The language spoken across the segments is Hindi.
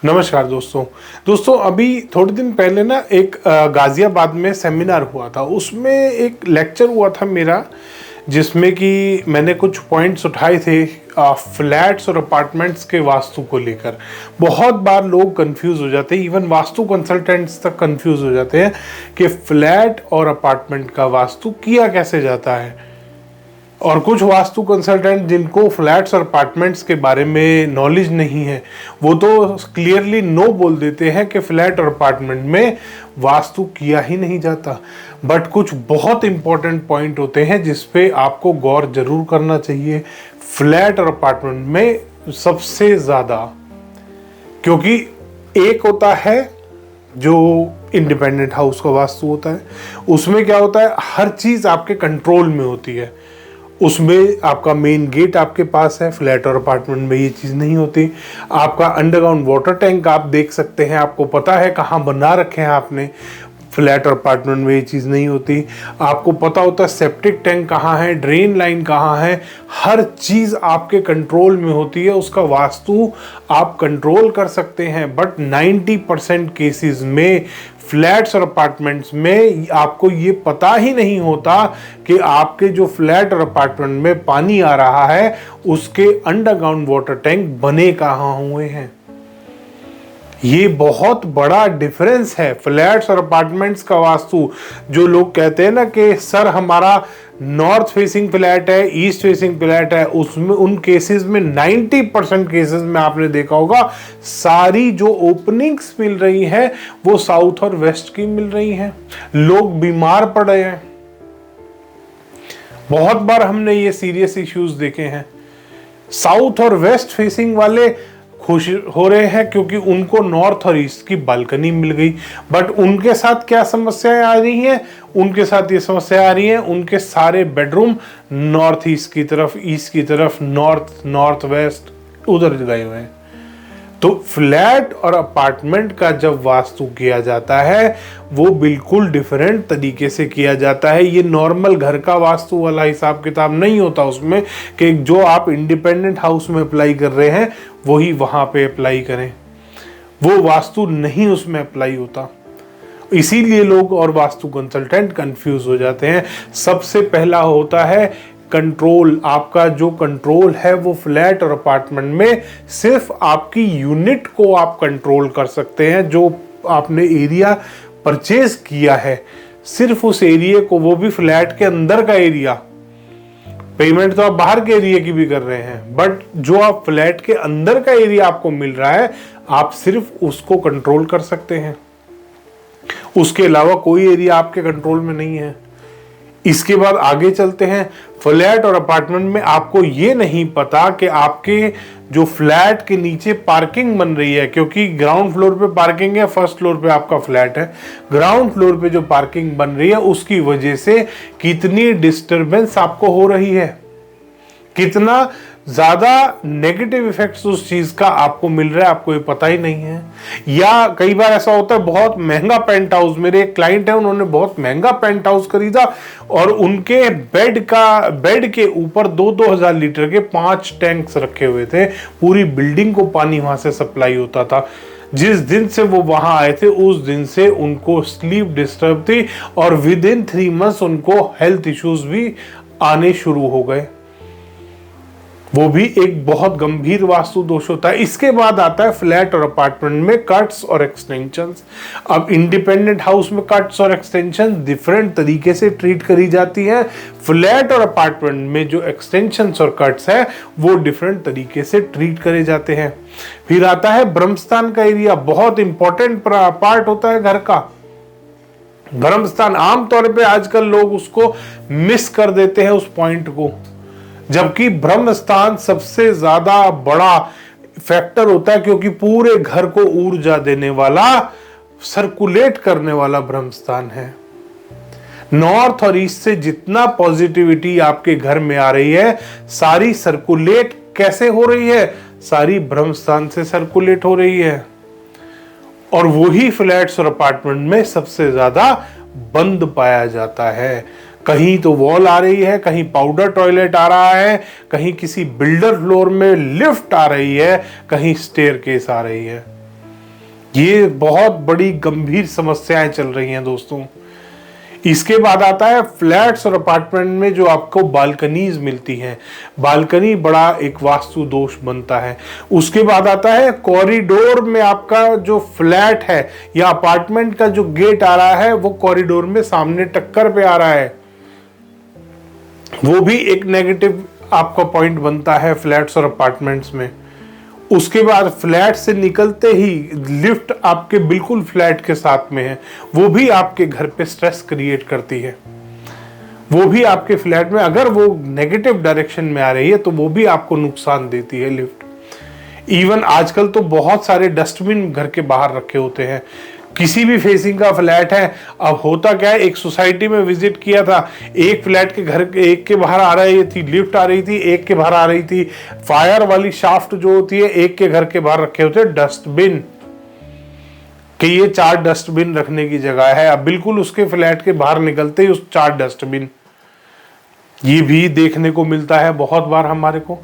नमस्कार दोस्तों अभी थोड़े दिन पहले ना एक गाज़ियाबाद में सेमिनार हुआ था। उसमें एक लेक्चर हुआ था मेरा, जिसमें कि मैंने कुछ पॉइंट्स उठाए थे फ्लैट्स और अपार्टमेंट्स के वास्तु को लेकर। बहुत बार लोग कंफ्यूज हो जाते हैं, इवन वास्तु कंसल्टेंट्स तक कंफ्यूज हो जाते हैं कि फ्लैट और अपार्टमेंट का वास्तु किया कैसे जाता है। और कुछ वास्तु कंसल्टेंट जिनको फ्लैट्स और अपार्टमेंट्स के बारे में नॉलेज नहीं है, वो तो क्लियरली नो बोल देते हैं कि फ्लैट और अपार्टमेंट में वास्तु किया ही नहीं जाता। बट कुछ बहुत इंपॉर्टेंट पॉइंट होते हैं जिस पे आपको गौर जरूर करना चाहिए फ्लैट और अपार्टमेंट में सबसे ज़्यादा। क्योंकि एक होता है जो इंडिपेंडेंट हाउस का वास्तु होता है, उसमें क्या होता है, हर चीज़ आपके कंट्रोल में होती है। उसमें आपका मेन गेट आपके पास है। फ्लैट और अपार्टमेंट में ये चीज़ नहीं होती। आपका अंडरग्राउंड वाटर टैंक आप देख सकते हैं, आपको पता है कहाँ बना रखे हैं आपने। फ्लैट और अपार्टमेंट में ये चीज़ नहीं होती। आपको पता होता है सेप्टिक टैंक कहाँ है, ड्रेन लाइन कहाँ है, हर चीज़ आपके कंट्रोल में होती है। उसका वास्तु आप कंट्रोल कर सकते हैं। बट 90% केसेस में फ्लैट्स और अपार्टमेंट्स में आपको ये पता ही नहीं होता कि आपके जो फ्लैट और अपार्टमेंट में पानी आ रहा है उसके अंडरग्राउंड वाटर टैंक बने कहाँ हुए हैं। ये बहुत बड़ा डिफरेंस है फ्लैट्स और अपार्टमेंट्स का वास्तु। जो लोग कहते हैं ना कि सर हमारा नॉर्थ फेसिंग फ्लैट है, ईस्ट फेसिंग फ्लैट है, उसमें उन केसेस में 90% केसेस में आपने देखा होगा सारी जो ओपनिंग्स मिल रही हैं वो साउथ और वेस्ट की मिल रही हैं। लोग बीमार पड़ रहे हैं। बहुत बार हमने ये सीरियस इश्यूज देखे हैं। साउथ और वेस्ट फेसिंग वाले खुश हो रहे हैं क्योंकि उनको नॉर्थ और ईस्ट की बालकनी मिल गई। बट उनके साथ क्या समस्याएं आ रही हैं? उनके साथ ये समस्या आ रही है, उनके सारे बेडरूम नॉर्थ ईस्ट की तरफ, नॉर्थ वेस्ट उधर गए हुए हैं। तो फ्लैट और अपार्टमेंट का जब वास्तु किया जाता है वो बिल्कुल डिफरेंट तरीके से किया जाता है। ये नॉर्मल घर का वास्तु वाला हिसाब किताब नहीं होता उसमें कि जो आप इंडिपेंडेंट हाउस में अप्लाई कर रहे हैं वही वहां पे अप्लाई करें। वो वास्तु नहीं उसमें अप्लाई होता। इसीलिए लोग और वास्तु कंसल्टेंट कंफ्यूज हो जाते हैं। सबसे पहला होता है कंट्रोल। आपका जो कंट्रोल है वो फ्लैट और अपार्टमेंट में सिर्फ आपकी यूनिट को आप कंट्रोल कर सकते हैं। जो आपने एरिया परचेज किया है सिर्फ उस एरिया को, वो भी फ्लैट के अंदर का एरिया। पेमेंट तो आप बाहर के एरिया की भी कर रहे हैं, बट जो आप फ्लैट के अंदर का एरिया आपको मिल रहा है आप सिर्फ उसको कंट्रोल कर सकते हैं। उसके अलावा कोई एरिया आपके कंट्रोल में नहीं है। इसके बाद आगे चलते हैं। फ्लैट और अपार्टमेंट में आपको ये नहीं पता कि आपके जो फ्लैट के नीचे पार्किंग बन रही है, क्योंकि ग्राउंड फ्लोर पे पार्किंग है, फर्स्ट फ्लोर पे आपका फ्लैट है। ग्राउंड फ्लोर पे जो पार्किंग बन रही है उसकी वजह से कितनी डिस्टरबेंस आपको हो रही है, कितना ज्यादा नेगेटिव इफेक्ट्स उस चीज का आपको मिल रहा है, आपको ये पता ही नहीं है। या कई बार ऐसा होता है बहुत महंगा पेंट हाउस, मेरे एक क्लाइंट है उन्होंने बहुत महंगा पेंट हाउस खरीदा और उनके बेड के ऊपर 2-2 हजार लीटर के 5 टैंक्स रखे हुए थे। पूरी बिल्डिंग को पानी वहां से सप्लाई होता था। जिस दिन से वो वहां आए थे उस दिन से उनको स्लीप डिस्टर्ब थी और विद इन 3 मंथ्स उनको हेल्थ इश्यूज भी आने शुरू हो गए। वो भी एक बहुत गंभीर वास्तु दोष होता है। इसके बाद आता है फ्लैट और अपार्टमेंट में कट्स और एक्सटेंशंस। अब इंडिपेंडेंट हाउस में कट्स और एक्सटेंशन डिफरेंट तरीके से ट्रीट करी जाती है। फ्लैट और अपार्टमेंट में जो एक्सटेंशंस और कट्स है वो डिफरेंट तरीके से ट्रीट करे जाते हैं। फिर आता है ब्रह्मस्थान का एरिया, बहुत इंपॉर्टेंट पार्ट होता है घर का। ब्रह्मस्थान आमतौर पर आजकल लोग उसको मिस कर देते हैं उस पॉइंट को, जबकि ब्रह्म स्थान सबसे ज्यादा बड़ा फैक्टर होता है क्योंकि पूरे घर को ऊर्जा देने वाला, सर्कुलेट करने वाला ब्रह्म स्थान है। नॉर्थ और ईस्ट से जितना पॉजिटिविटी आपके घर में आ रही है सारी सर्कुलेट कैसे हो रही है? सारी ब्रह्म स्थान से सर्कुलेट हो रही है। और वही फ्लैट्स और अपार्टमेंट में सबसे ज्यादा बंद पाया जाता है। कहीं तो वॉल आ रही है, कहीं पाउडर टॉयलेट आ रहा है, कहीं किसी बिल्डर फ्लोर में लिफ्ट आ रही है, कहीं स्टेयरकेस आ रही है। ये बहुत बड़ी गंभीर समस्याएं चल रही हैं दोस्तों। इसके बाद आता है फ्लैट्स और अपार्टमेंट में जो आपको बालकनीज मिलती हैं। बालकनी बड़ा एक वास्तु दोष बनता है। उसके बाद आता है कॉरिडोर में आपका जो फ्लैट है या अपार्टमेंट का जो गेट आ रहा है वो कॉरिडोर में सामने टक्कर पे आ रहा है, वो भी एक नेगेटिव आपका पॉइंट बनता है फ्लैट्स और अपार्टमेंट्स में। उसके बाद फ्लैट से निकलते ही लिफ्ट आपके बिल्कुल फ्लैट के साथ में है, वो भी आपके घर पे स्ट्रेस क्रिएट करती है। वो भी आपके फ्लैट में अगर वो नेगेटिव डायरेक्शन में आ रही है तो वो भी आपको नुकसान देती है लिफ्ट। इवन आजकल तो बहुत सारे डस्टबिन घर के बाहर रखे होते हैं, किसी भी फेसिंग का फ्लैट है। अब होता क्या है, एक सोसाइटी में विजिट किया था, एक फ्लैट के घर एक के बाहर आ रही थी लिफ्ट, आ रही थी एक के बाहर आ रही थी फायर वाली शाफ्ट जो होती है, एक के घर के बाहर रखे होते डस्टबिन कि ये 4 डस्टबिन रखने की जगह है। अब बिल्कुल उसके फ्लैट के बाहर निकलते ही उस 4 डस्टबिन, ये भी देखने को मिलता है बहुत बार हमारे को।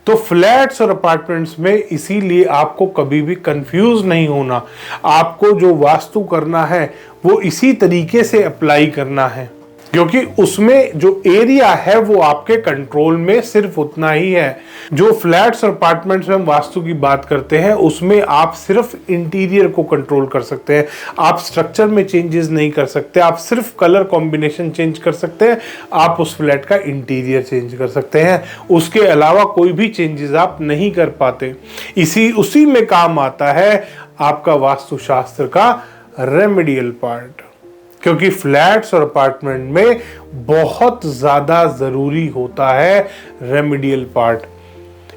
तो फ्लैट्स और अपार्टमेंट्स में इसीलिए आपको कभी भी कंफ्यूज नहीं होना, आपको जो वास्तु करना है वो इसी तरीके से अप्लाई करना है, क्योंकि उसमें जो एरिया है वो आपके कंट्रोल में सिर्फ उतना ही है। जो फ्लैट्स और अपार्टमेंट्स में हम वास्तु की बात करते हैं उसमें आप सिर्फ इंटीरियर को कंट्रोल कर सकते हैं, आप स्ट्रक्चर में चेंजेस नहीं कर सकते, आप सिर्फ कलर कॉम्बिनेशन चेंज कर सकते हैं, आप उस फ्लैट का इंटीरियर चेंज कर सकते हैं, उसके अलावा कोई भी चेंजेस आप नहीं कर पाते। उसी में काम आता है आपका वास्तुशास्त्र का रेमेडियल पार्ट, क्योंकि फ्लैट्स और अपार्टमेंट में बहुत ज्यादा जरूरी होता है रेमेडियल पार्ट।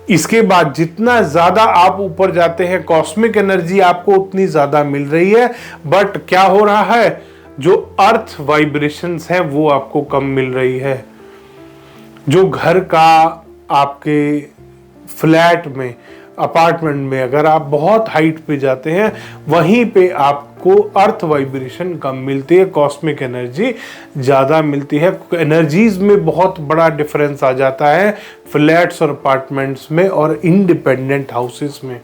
इसके बाद जितना ज्यादा आप ऊपर जाते हैं कॉस्मिक एनर्जी आपको उतनी ज्यादा मिल रही है, बट क्या हो रहा है, जो अर्थ वाइब्रेशंस हैं वो आपको कम मिल रही है। जो घर का आपके फ्लैट में अपार्टमेंट में अगर आप बहुत हाइट पे जाते हैं वहीं पे आपको अर्थ वाइब्रेशन कम मिलती है, कॉस्मिक एनर्जी ज़्यादा मिलती है। एनर्जीज में बहुत बड़ा डिफरेंस आ जाता है फ्लैट्स और अपार्टमेंट्स में और इंडिपेंडेंट हाउसेस में।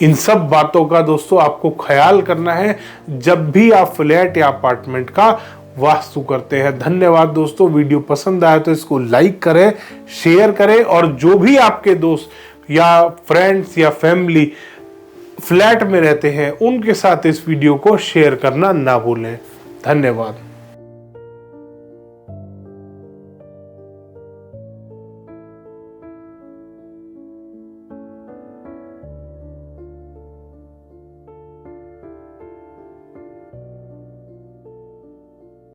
इन सब बातों का दोस्तों आपको ख्याल करना है जब भी आप फ्लैट या अपार्टमेंट का वास्तु करते हैं। धन्यवाद दोस्तों, वीडियो पसंद आया तो इसको लाइक करें, शेयर करें, और जो भी आपके दोस्त या फ्रेंड्स या फैमिली फ्लैट में रहते हैं उनके साथ इस वीडियो को शेयर करना ना भूलें। धन्यवाद।